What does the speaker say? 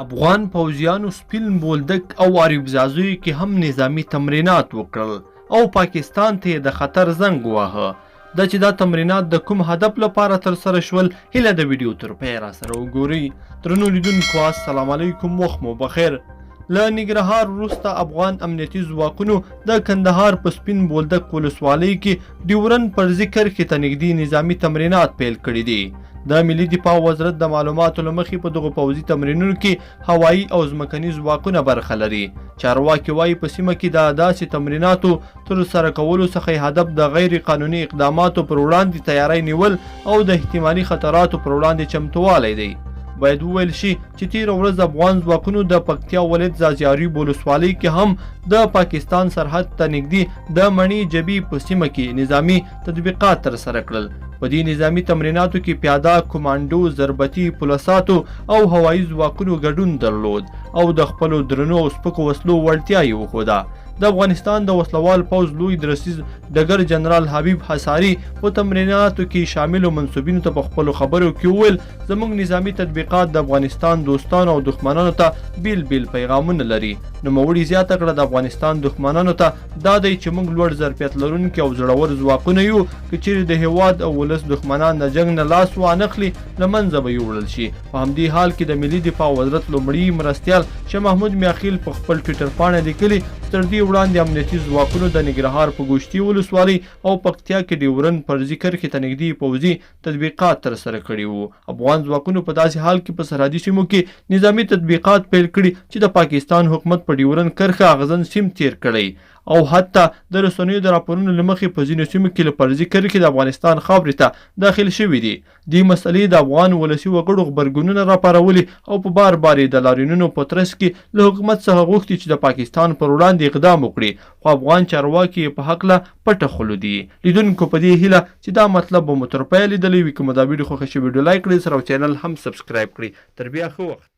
افغان پوځیانو سپین بولدک او عربزازیو کې هم نظامی تمرینات وکړل او پاکستان ته د خطر زنګ وواهه. دا چې دا تمرینات د کوم هدف لپاره ترسره شول هیله د ویډیو تر پای را سره وګورئ. درنو لیدونکو السلام علیکم، وخت مو بخیر. له ننګرهار وروسته افغان امنیتي ځواکونو د کندهار په سپین بولدک ولسوالۍ کې ډیورنډ فرضي کرښې ته نږدې نظامي تمرینات پیل کړي دي. د ملي دفاع وزارت د معلوماتو له مخې په دغو پوځي تمرینونو کې هوایي او ځمکني ځواکونه برخه لري. چارواکي وایي په سیمه کې د داسې تمریناتو ترسره کولو څخه هدف د غیر قانوني اقداماتو پر وړاندې تیاری نیول او د احتمالي خطراتو پر وړاندې چمتووالی دی. باید وویل شي چې تېره ورځ افغان ځواکونو د پکتیا ولایت ځاځي ولسوالۍ کې هم د پاکستان سرحد ته نږدې د مڼې جبي په سیمه کې نظامي تطبیقات ترسره کړل. په دې نظامي تمریناتو کې پیاده، کمانډو، ضربتي پولیساتو او هوایي ځواکونو ګډون درلود او د خپلو درنو او سپکو وسلو وړتیا یې وښوده. د افغانستان د وسلوال پوځ لوی درسیز ډګر جنرال حبیب حصاري په تمریناتو کې شاملو منصوبینو ته په خپلو خبرو کې وویل زموږ نظامي تطبیقات د افغانستان دوستانو او دښمنانو ته بیل بیل پیغامونه لري. نوموړي زیاته کړه د افغانستان دښمنانو ته دا دی چې موږ لوړ ظرفیت لرونکي او زړور ځواکونه یو، که چیرې د هیواد او ولس دښمنان د جنګ نه لاس وانخلي له منځه به یوړل شي. په همدې حال کې د ملي دفاع وزارت لومړي مرستیال شاه محمود میاخیل په خپل ټویټر پاڼه لیکلي تر دې وړاندې امنیتي ځواکونو د ننګرهار په ګوشتي ولسوالۍ او پکتیا کې ډیورنډ فرضي کرښې ته نږدې پوځي تطبیقات ترسره کړي وو. افغان ځواکونو په داسې حال کې په سرحدي سیمو کې نظامي تطبیقات پیل کړي چې د پاکستان حکومت په ډیورنډ کرښه اغزن سیم تیر کړی او حتی د رسنیو د راپورونو له مخې په ځینو سیمو کې له فرضي کرښې د افغانستان خاورې ته داخل شوي دي. دې مسئلې د افغان ولسي وګړو غبرګونونه راپارولي او په بار بار یې د لاریونونو په ترڅ کې له حکومت څخه غوښتي چې د پاکستان پر وړاندې اقدام وکړي، خو افغان چارواکي یې په هکله پټه خوله دي. لیدونکو په دې هیله چې دا مطلب به مو تر پایه لیدلی وي. که مو دا ویډیو خوښه شوې ویډیو لایک کړئ، سره او چینل هم سبسکرایب کړئ. تر بیا ښه وخت.